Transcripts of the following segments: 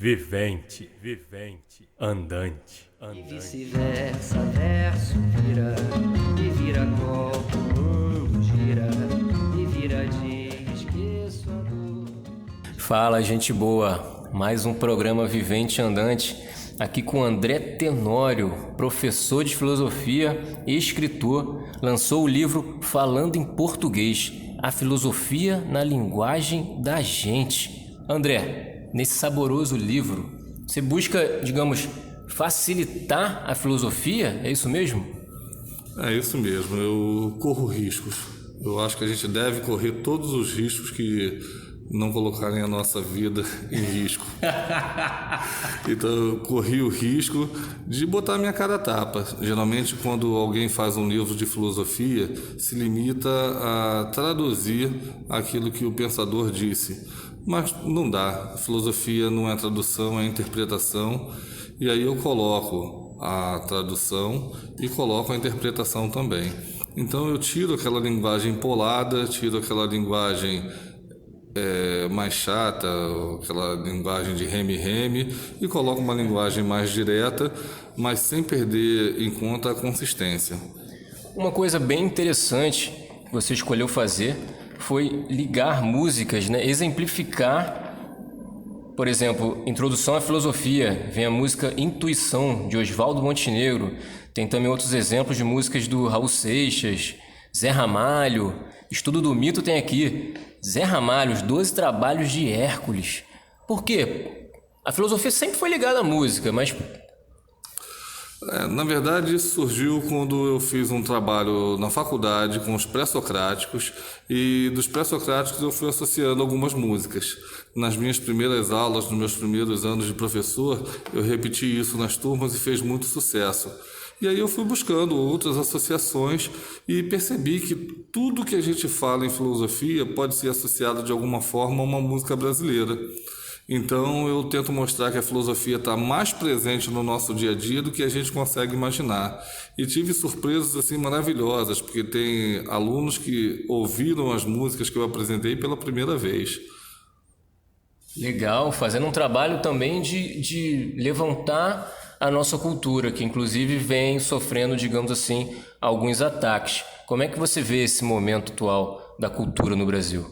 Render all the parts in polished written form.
vivente, andante. E vice-versa, verso vira, e vira copo, o mundo gira, e vira dia, esqueço a dor. Fala, gente boa, mais um programa Vivente Andante, aqui com André Tenório, professor de filosofia e escritor, lançou o livro Falando em Português, a filosofia na linguagem da gente. André, nesse saboroso livro, você busca, digamos, facilitar a filosofia, é isso mesmo? É isso mesmo, eu corro riscos. Eu acho que a gente deve correr todos os riscos que não colocarem a nossa vida em risco. Então eu corri o risco de botar minha cara a tapa. Geralmente quando alguém faz um livro de filosofia, se limita a traduzir aquilo que o pensador disse. Mas não dá, a filosofia não é tradução, é interpretação. E aí eu coloco a tradução e coloco a interpretação também. Então eu tiro aquela linguagem empolada, tiro aquela linguagem mais chata, aquela linguagem de reme-reme, e coloco uma linguagem mais direta, mas sem perder em conta a consistência. Uma coisa bem interessante que você escolheu fazer foi ligar músicas, né? Exemplificar. Por exemplo, Introdução à Filosofia, vem a música Intuição, de Oswaldo Montenegro. Tem também outros exemplos de músicas do Raul Seixas, Zé Ramalho. Estudo do Mito tem aqui Zé Ramalho, os 12 Trabalhos de Hércules. Por quê? A filosofia sempre foi ligada à música, mas... Na verdade, isso surgiu quando eu fiz um trabalho na faculdade com os pré-socráticos, e dos pré-socráticos eu fui associando algumas músicas. Nas minhas primeiras aulas, nos meus primeiros anos de professor, eu repeti isso nas turmas e fez muito sucesso. E aí eu fui buscando outras associações e percebi que tudo que a gente fala em filosofia pode ser associado de alguma forma a uma música brasileira. Então eu tento mostrar que a filosofia está mais presente no nosso dia a dia do que a gente consegue imaginar. E tive surpresas assim maravilhosas, porque tem alunos que ouviram as músicas que eu apresentei pela primeira vez. Legal, fazendo um trabalho também de levantar a nossa cultura, que inclusive vem sofrendo, digamos assim, alguns ataques. Como é que você vê esse momento atual da cultura no Brasil?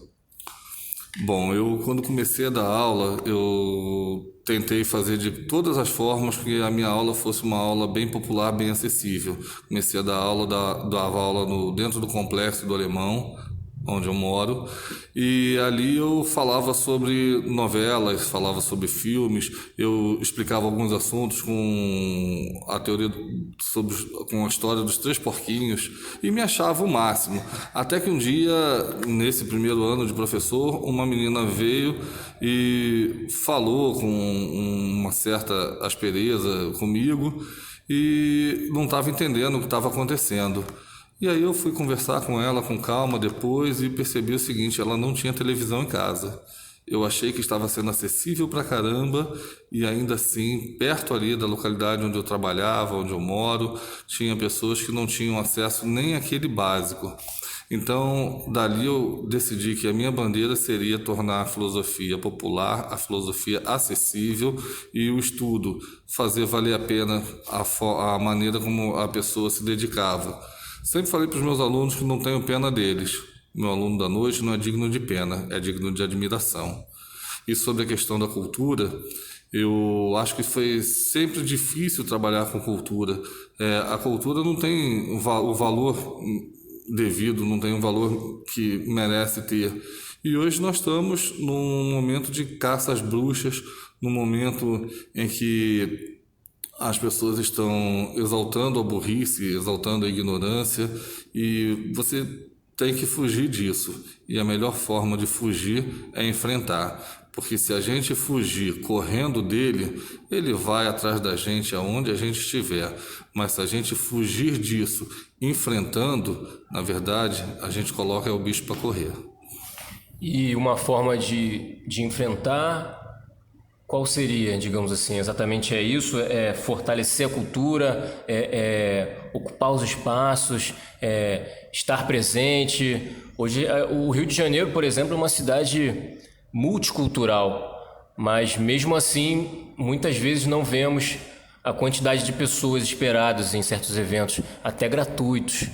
Bom, eu quando comecei a dar aula, eu tentei fazer de todas as formas que a minha aula fosse uma aula bem popular, bem acessível. Comecei a dar aula, dava aula dentro do Complexo do Alemão, onde eu moro, e ali eu falava sobre novelas, falava sobre filmes, eu explicava alguns assuntos com a teoria com a história dos três porquinhos, e me achava o máximo. Até que um dia, nesse primeiro ano de professor, uma menina veio e falou com uma certa aspereza comigo e não estava entendendo o que estava acontecendo. E aí eu fui conversar com ela com calma depois e percebi o seguinte: ela não tinha televisão em casa. Eu achei que estava sendo acessível pra caramba, e ainda assim, perto ali da localidade onde eu trabalhava, onde eu moro, tinha pessoas que não tinham acesso nem àquele básico. Então, dali eu decidi que a minha bandeira seria tornar a filosofia popular, a filosofia acessível, e o estudo fazer valer a pena a maneira como a pessoa se dedicava. Sempre falei para os meus alunos que não tenho pena deles. Meu aluno da noite não é digno de pena, é digno de admiração. E sobre a questão da cultura, eu acho que foi sempre difícil trabalhar com cultura. A cultura não tem o valor devido, não tem o valor que merece ter. E hoje nós estamos num momento de caça às bruxas, num momento em que as pessoas estão exaltando a burrice, exaltando a ignorância, e você tem que fugir disso. E a melhor forma de fugir é enfrentar. Porque se a gente fugir correndo dele, ele vai atrás da gente aonde a gente estiver. Mas se a gente fugir disso enfrentando, na verdade, a gente coloca o bicho para correr. E uma forma de enfrentar... Qual seria, digamos assim, exatamente isso? É fortalecer a cultura, ocupar os espaços, estar presente. Hoje, o Rio de Janeiro, por exemplo, é uma cidade multicultural. mas mesmo assim, muitas vezes não vemos a quantidade de pessoas esperadas em certos eventos, até gratuitos.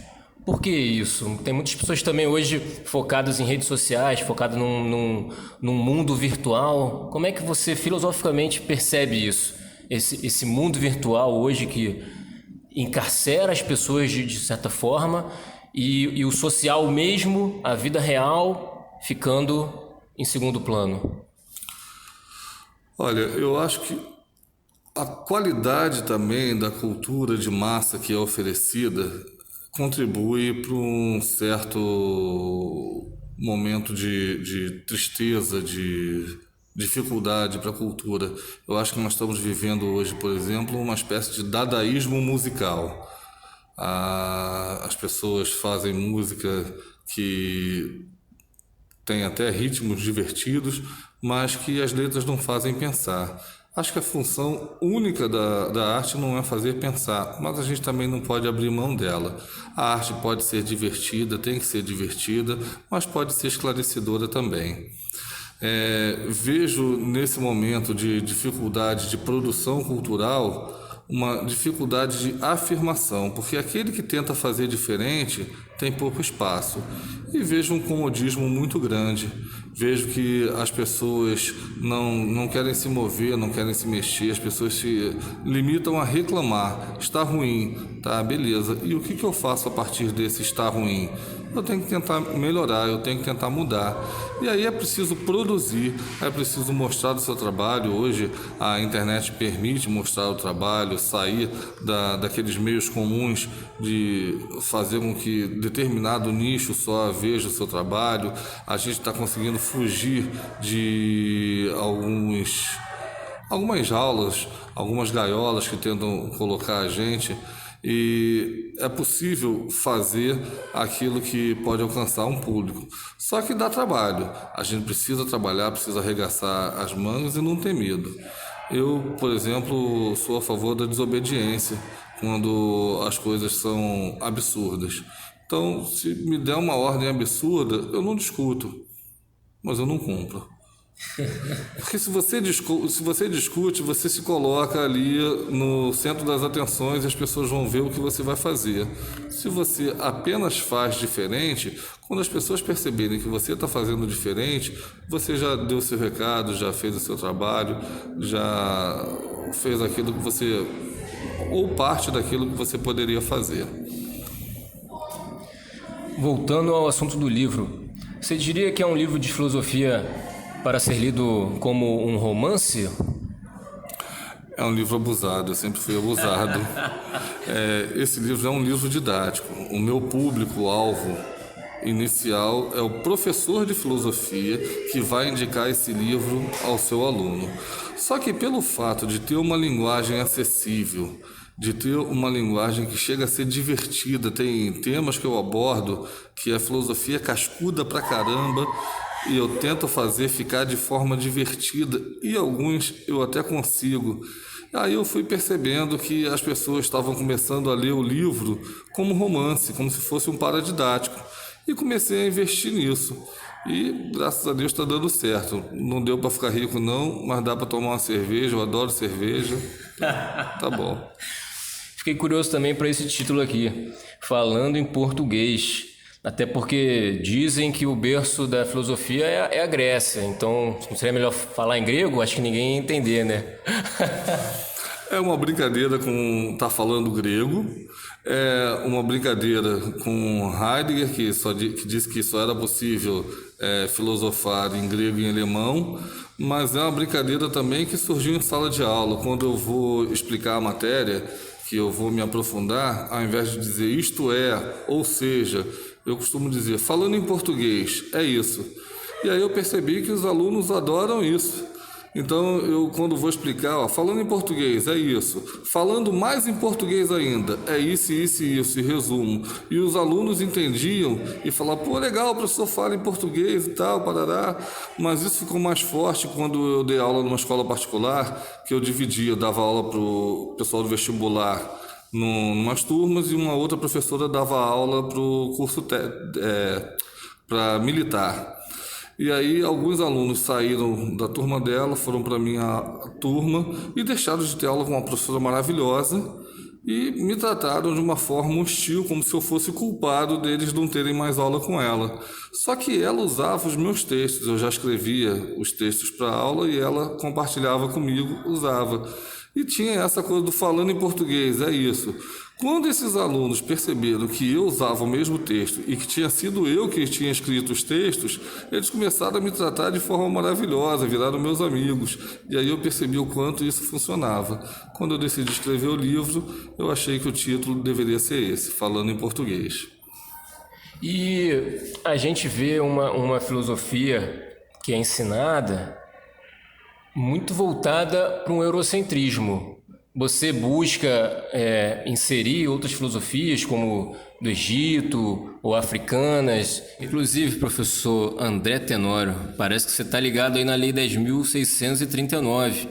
Por que isso? Tem muitas pessoas também hoje focadas em redes sociais, focadas num mundo virtual. Como é que você filosoficamente percebe isso? Esse mundo virtual hoje que encarcera as pessoas de certa forma e o social mesmo, a vida real, ficando em segundo plano. Olha, eu acho que a qualidade também da cultura de massa que é oferecida contribui para um certo momento de tristeza, de dificuldade para a cultura. Eu acho que nós estamos vivendo hoje, por exemplo, uma espécie de dadaísmo musical. As pessoas fazem música que tem até ritmos divertidos, mas que as letras não fazem pensar. Acho que a função única da arte não é fazer pensar, mas a gente também não pode abrir mão dela. A arte pode ser divertida, tem que ser divertida, mas pode ser esclarecedora também. Vejo nesse momento de dificuldade de produção cultural uma dificuldade de afirmação, porque aquele que tenta fazer diferente tem pouco espaço. E vejo um comodismo muito grande. Vejo que as pessoas não querem se mover, não querem se mexer, as pessoas se limitam a reclamar. Está ruim, tá, beleza. E o que eu faço a partir desse está ruim? Eu tenho que tentar melhorar, eu tenho que tentar mudar. E aí é preciso produzir, é preciso mostrar o seu trabalho. Hoje a internet permite mostrar o trabalho, sair daqueles meios comuns de fazer com que determinado nicho só veja o seu trabalho. A gente está conseguindo fugir de algumas jaulas, algumas gaiolas que tentam colocar a gente. E é possível fazer aquilo que pode alcançar um público. Só que dá trabalho. A gente precisa trabalhar, precisa arregaçar as mangas e não ter medo. Eu, por exemplo, sou a favor da desobediência quando as coisas são absurdas. Então, se me der uma ordem absurda, eu não discuto, mas eu não cumpro. Porque se você discute, você se coloca ali no centro das atenções e as pessoas vão ver o que você vai fazer. Se você apenas faz diferente, quando as pessoas perceberem que você está fazendo diferente, você já deu seu recado, já fez o seu trabalho, já fez aquilo que você, ou parte daquilo que você poderia fazer. Voltando ao assunto do livro, você diria que é um livro de filosofia para ser lido como um romance? É um livro abusado, eu sempre fui abusado. Esse livro é um livro didático. O meu público-alvo inicial é o professor de filosofia que vai indicar esse livro ao seu aluno. Só que pelo fato de ter uma linguagem acessível, de ter uma linguagem que chega a ser divertida, tem temas que eu abordo que a filosofia é cascuda pra caramba, e eu tento fazer ficar de forma divertida, e alguns eu até consigo. Aí eu fui percebendo que as pessoas estavam começando a ler o livro como romance, como se fosse um paradidático, e comecei a investir nisso. E graças a Deus está dando certo. Não deu para ficar rico não, mas dá para tomar uma cerveja, eu adoro cerveja. Tá bom. Fiquei curioso também para esse título aqui, Falando em Português. Até porque dizem que o berço da filosofia é a Grécia. Então, não seria melhor falar em grego? Acho que ninguém ia entender, né? É uma brincadeira com estar falando grego. É uma brincadeira com Heidegger, que disse que só era possível filosofar em grego e em alemão. Mas é uma brincadeira também que surgiu em sala de aula. Quando eu vou explicar a matéria, que eu vou me aprofundar, ao invés de dizer isto é, ou seja, eu costumo dizer, falando em português, é isso. E aí eu percebi que os alunos adoram isso. Então, eu quando vou explicar, falando em português, é isso. Falando mais em português ainda, é isso, isso e isso, e resumo. E os alunos entendiam e falavam, pô, legal, o professor fala em português e tal, parará. Mas isso ficou mais forte quando eu dei aula numa escola particular, que eu dividia, eu dava aula para o pessoal do vestibular, numas turmas, e uma outra professora dava aula para o curso para militar. E aí alguns alunos saíram da turma dela, foram para a minha turma e deixaram de ter aula com uma professora maravilhosa e me trataram de uma forma hostil, como se eu fosse culpado deles não terem mais aula com ela. Só que ela usava os meus textos, eu já escrevia os textos para aula e ela compartilhava comigo, usava. E tinha essa coisa do falando em português, é isso. Quando esses alunos perceberam que eu usava o mesmo texto e que tinha sido eu que tinha escrito os textos, eles começaram a me tratar de forma maravilhosa, viraram meus amigos. E aí eu percebi o quanto isso funcionava. Quando eu decidi escrever o livro, eu achei que o título deveria ser esse, Falando em Português. E a gente vê uma filosofia que é ensinada muito voltada para um eurocentrismo. Você busca inserir outras filosofias, como do Egito ou africanas. Inclusive, professor André Tenório, parece que você está ligado aí na Lei 10.639,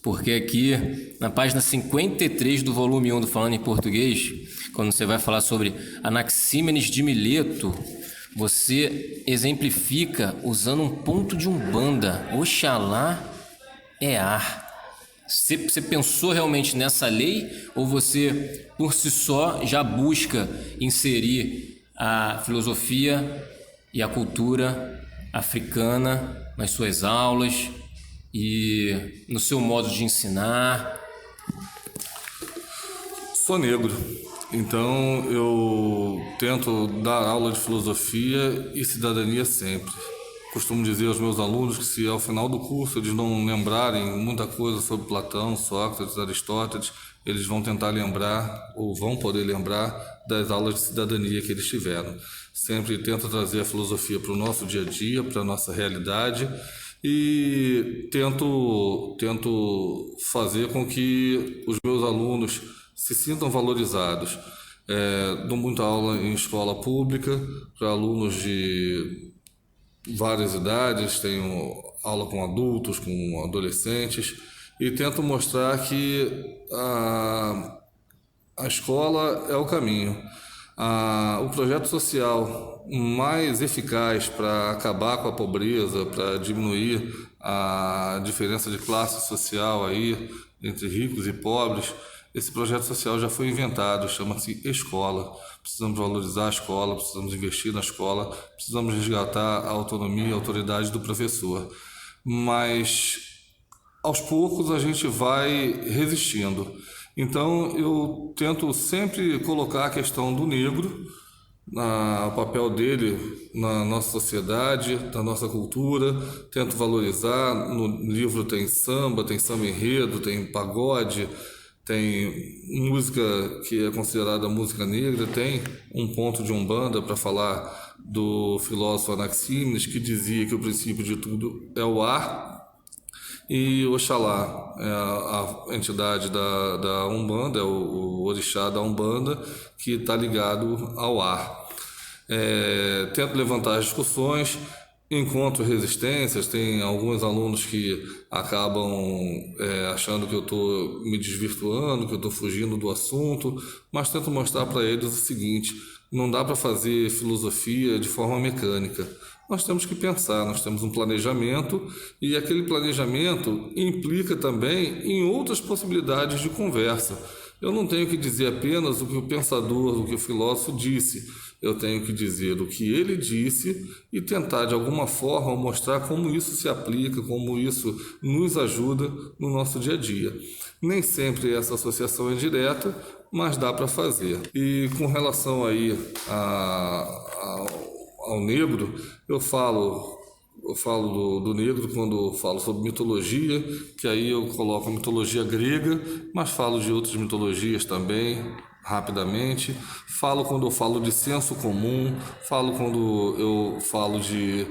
porque aqui, na página 53 do volume 1 do Falando em Português, quando você vai falar sobre Anaxímenes de Mileto, você exemplifica usando um ponto de Umbanda. Oxalá é ar. Você pensou realmente nessa lei ou você, por si só, já busca inserir a filosofia e a cultura africana nas suas aulas e no seu modo de ensinar? Sou negro, então eu tento dar aula de filosofia e cidadania sempre. Costumo dizer aos meus alunos que se ao final do curso eles não lembrarem muita coisa sobre Platão, Sócrates, Aristóteles, eles vão tentar lembrar ou vão poder lembrar das aulas de cidadania que eles tiveram. Sempre tento trazer a filosofia para o nosso dia a dia, para a nossa realidade e tento fazer com que os meus alunos se sintam valorizados. Dou muita aula em escola pública para alunos de várias idades, tenho aula com adultos, com adolescentes e tento mostrar que a escola é o caminho. O projeto social mais eficaz para acabar com a pobreza, para diminuir a diferença de classe social aí entre ricos e pobres, esse projeto social já foi inventado, chama-se escola. Precisamos valorizar a escola, precisamos investir na escola, precisamos resgatar a autonomia e a autoridade do professor. Mas, aos poucos, a gente vai resistindo. Então, eu tento sempre colocar a questão do negro, o papel dele na nossa sociedade, na nossa cultura, tento valorizar. No livro tem samba enredo, tem pagode, tem música que é considerada música negra, tem um ponto de Umbanda para falar do filósofo Anaxímenes, que dizia que o princípio de tudo é o ar, e Oxalá é a entidade da Umbanda, é o orixá da Umbanda, que está ligado ao ar. Tento levantar as discussões, encontro resistências, tem alguns alunos que acabam achando que eu estou me desvirtuando, que eu estou fugindo do assunto, mas tento mostrar para eles o seguinte: não dá para fazer filosofia de forma mecânica. Nós temos que pensar, nós temos um planejamento e aquele planejamento implica também em outras possibilidades de conversa. Eu não tenho que dizer apenas o que o pensador, o que o filósofo disse. Eu tenho que dizer o que ele disse e tentar, de alguma forma, mostrar como isso se aplica, como isso nos ajuda no nosso dia a dia. Nem sempre essa associação é direta, mas dá para fazer. E com relação aí ao negro, eu falo do negro quando falo sobre mitologia, que aí eu coloco a mitologia grega, mas falo de outras mitologias também, rapidamente. Falo quando eu falo de senso comum, falo quando eu falo de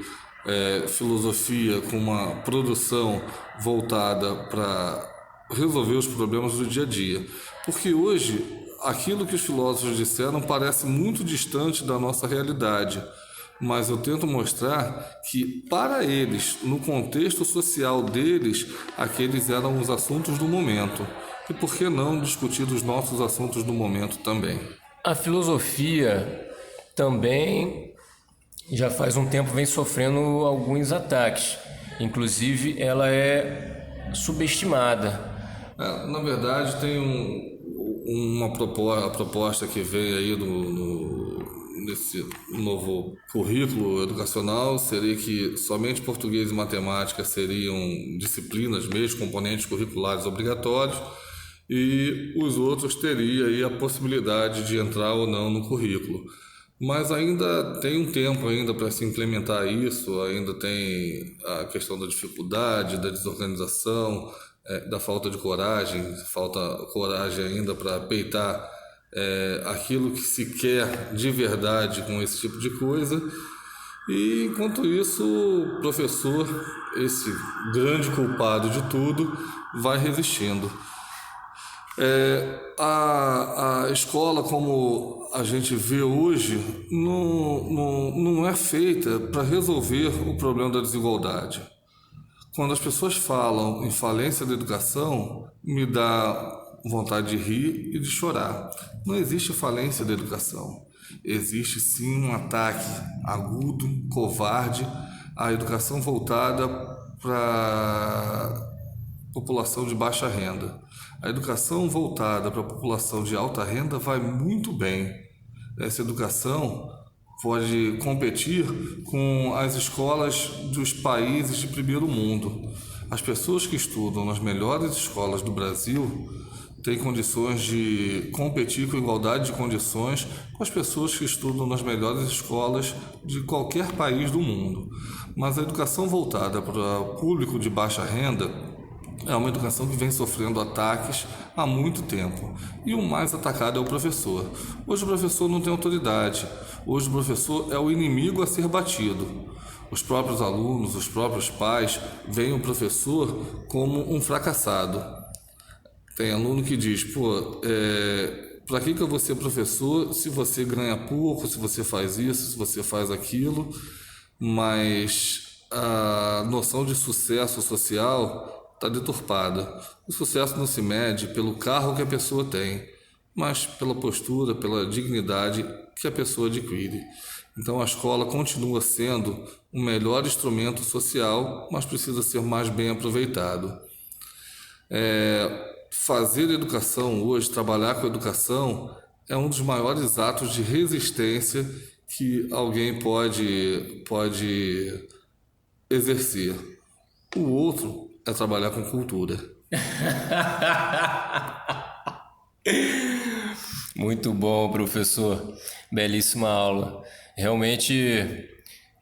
filosofia com uma produção voltada para resolver os problemas do dia a dia. Porque hoje, aquilo que os filósofos disseram parece muito distante da nossa realidade. Mas eu tento mostrar que, para eles, no contexto social deles, aqueles eram os assuntos do momento. E por que não discutir os nossos assuntos do momento também? A filosofia também já faz um tempo vem sofrendo alguns ataques. Inclusive, ela é subestimada. Na verdade, tem uma proposta que vem aí nesse novo currículo educacional, seria que somente português e matemática seriam disciplinas mesmo, componentes curriculares obrigatórios, e os outros teriam aí a possibilidade de entrar ou não no currículo. Mas ainda tem um tempo ainda para se implementar isso, ainda tem a questão da dificuldade, da desorganização, da falta de coragem, falta coragem ainda para peitar aquilo que se quer de verdade com esse tipo de coisa. E enquanto isso, o professor, esse grande culpado de tudo, vai resistindo. A escola, como a gente vê hoje, não é feita para resolver o problema da desigualdade. Quando as pessoas falam em falência da educação, me dá vontade de rir e de chorar. Não existe falência da educação. Existe sim um ataque agudo, covarde, à educação voltada para a população de baixa renda. A educação voltada para a população de alta renda vai muito bem. Essa educação pode competir com as escolas dos países de primeiro mundo. As pessoas que estudam nas melhores escolas do Brasil têm condições de competir com igualdade de condições com as pessoas que estudam nas melhores escolas de qualquer país do mundo. Mas a educação voltada para o público de baixa renda é uma educação que vem sofrendo ataques há muito tempo. E o mais atacado é o professor. Hoje o professor não tem autoridade. Hoje o professor é o inimigo a ser batido. Os próprios alunos, os próprios pais veem o professor como um fracassado. Tem aluno que diz, para que eu vou ser professor se você ganha pouco, se você faz isso, se você faz aquilo? Mas a noção de sucesso social está deturpada. O sucesso não se mede pelo carro que a pessoa tem, mas pela postura, pela dignidade que a pessoa adquire. Então a escola continua sendo o melhor instrumento social, mas precisa ser mais bem aproveitado. Fazer educação hoje, trabalhar com educação, é um dos maiores atos de resistência que alguém pode exercer. O outro é trabalhar com cultura. Muito bom, professor. Belíssima aula. Realmente,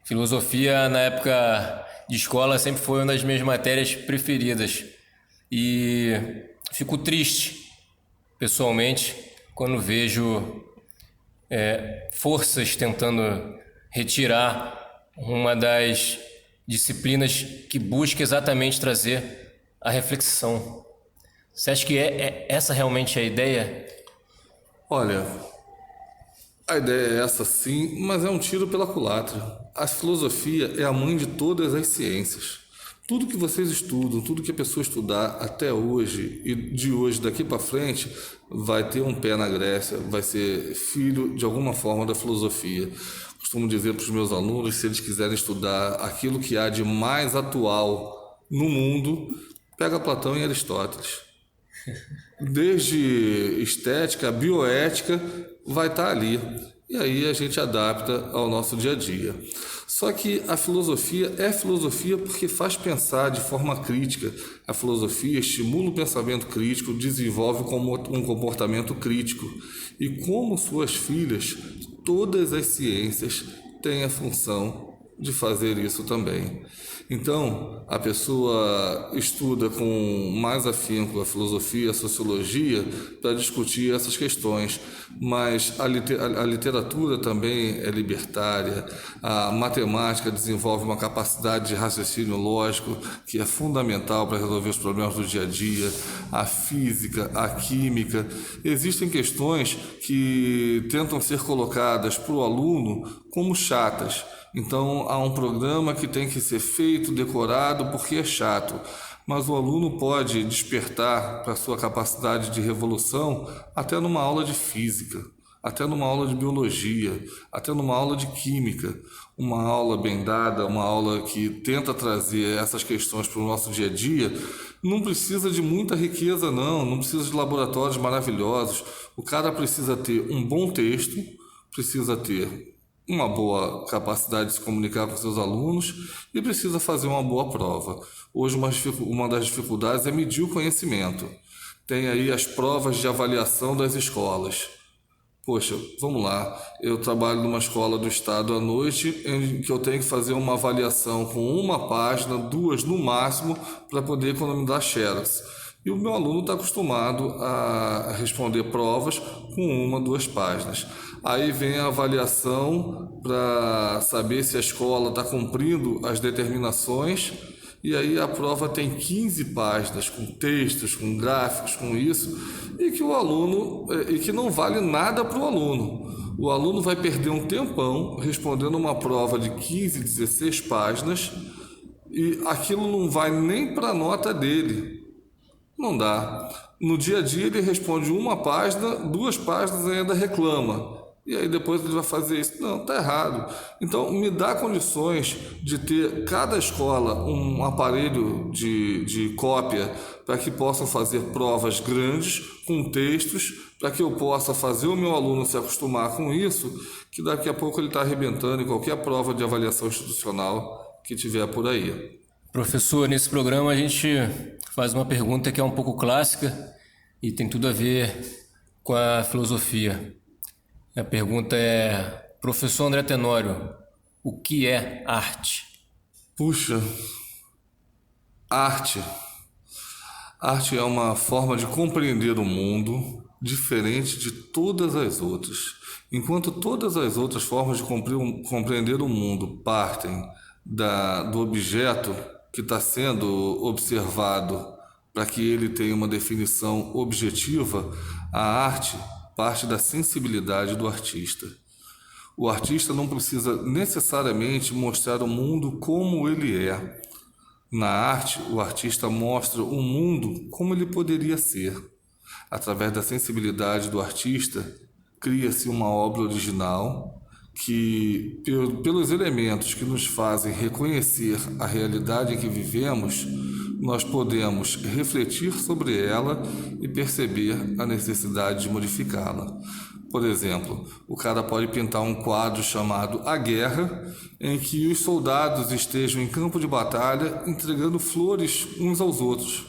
filosofia na época de escola sempre foi uma das minhas matérias preferidas. E fico triste, pessoalmente, quando vejo forças tentando retirar uma das disciplinas que busca exatamente trazer a reflexão. Você acha que essa realmente é a ideia? Olha, a ideia é essa sim, mas é um tiro pela culatra. A filosofia é a mãe de todas as ciências. Tudo que vocês estudam, tudo que a pessoa estudar até hoje e de hoje daqui para frente vai ter um pé na Grécia, vai ser filho de alguma forma da filosofia. Costumo dizer para os meus alunos, se eles quiserem estudar aquilo que há de mais atual no mundo, pega Platão e Aristóteles. Desde estética, bioética, vai estar ali. E aí a gente adapta ao nosso dia a dia. Só que a filosofia é filosofia porque faz pensar de forma crítica. A filosofia estimula o pensamento crítico, desenvolve um comportamento crítico. E como suas filhas, todas as ciências têm a função de fazer isso também. Então, a pessoa estuda com mais afinco a filosofia, a sociologia, para discutir essas questões, mas a literatura também é libertária, a matemática desenvolve uma capacidade de raciocínio lógico que é fundamental para resolver os problemas do dia a dia, a física, a química. Existem questões que tentam ser colocadas para o aluno como chatas. Então, há um programa que tem que ser feito, decorado, porque é chato. Mas o aluno pode despertar para a sua capacidade de revolução até numa aula de física. até numa aula de biologia, até numa aula de química, uma aula bem dada, uma aula que tenta trazer essas questões para o nosso dia a dia, não precisa de muita riqueza não precisa de laboratórios maravilhosos. O cara precisa ter um bom texto, precisa ter uma boa capacidade de se comunicar com seus alunos e precisa fazer uma boa prova. Hoje uma das dificuldades é medir o conhecimento. Tem aí as provas de avaliação das escolas. Poxa, vamos lá, eu trabalho numa escola do estado à noite em que eu tenho que fazer uma avaliação com uma página, 2 no máximo, para poder economizar xerox. E o meu aluno está acostumado a responder provas com 1, 2 páginas. Aí vem a avaliação para saber se a escola está cumprindo as determinações, e aí a prova tem 15 páginas, com textos, com gráficos, com isso, e que o aluno, e que não vale nada para o aluno. O aluno vai perder um tempão respondendo uma prova de 15, 16 páginas, e aquilo não vai nem para a nota dele. Não dá. No dia a dia ele responde 1 página, 2 páginas e ainda reclama. E aí depois ele vai fazer isso. Não, está errado. Então me dá condições de ter cada escola um aparelho de cópia para que possam fazer provas grandes com textos, para que eu possa fazer o meu aluno se acostumar com isso, que daqui a pouco ele está arrebentando em qualquer prova de avaliação institucional que tiver por aí. Professor, nesse programa a gente faz uma pergunta que é um pouco clássica e tem tudo a ver com a filosofia. A pergunta é: professor André Tenório, o que é arte? Puxa, arte. Arte é uma forma de compreender o mundo diferente de todas as outras. Enquanto todas as outras formas de compreender o mundo partem do objeto que está sendo observado para que ele tenha uma definição objetiva, a arte parte da sensibilidade do artista. O artista não precisa necessariamente mostrar o mundo como ele é. Na arte, o artista mostra o mundo como ele poderia ser. Através da sensibilidade do artista, cria-se uma obra original que, pelos elementos que nos fazem reconhecer a realidade em que vivemos, nós podemos refletir sobre ela e perceber a necessidade de modificá-la. Por exemplo, o cara pode pintar um quadro chamado A Guerra, em que os soldados estejam em campo de batalha entregando flores uns aos outros.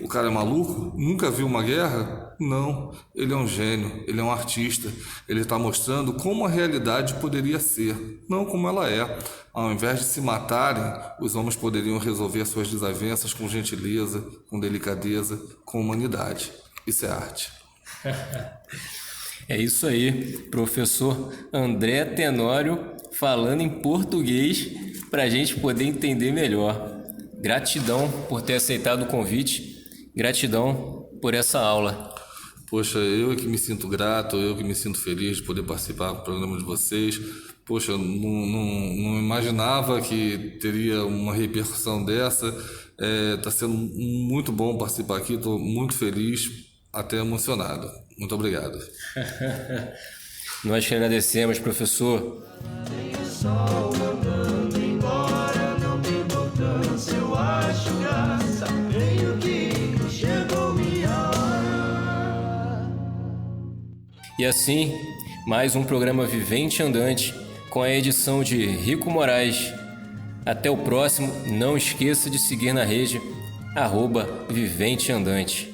O cara é maluco? Nunca viu uma guerra? Não, ele é um gênio, ele é um artista. Ele está mostrando como a realidade poderia ser, não como ela é. Ao invés de se matarem, os homens poderiam resolver suas desavenças com gentileza, com delicadeza, com humanidade. Isso é arte. É isso aí, professor André Tenório falando em português para a gente poder entender melhor. Gratidão por ter aceitado o convite, gratidão por essa aula. Poxa, eu que me sinto grato, eu que me sinto feliz de poder participar do programa de vocês. Poxa, não imaginava que teria uma repercussão dessa. Está sendo muito bom participar aqui, estou muito feliz, até emocionado. Muito obrigado. Nós que agradecemos, professor. Tem o sol andando embora, não tem importância, eu acho graça. Venho que chegou minha hora. E assim, mais um programa Vivente Andante com a edição de Rico Moraes. Até o próximo, não esqueça de seguir na rede @Vivente Andante.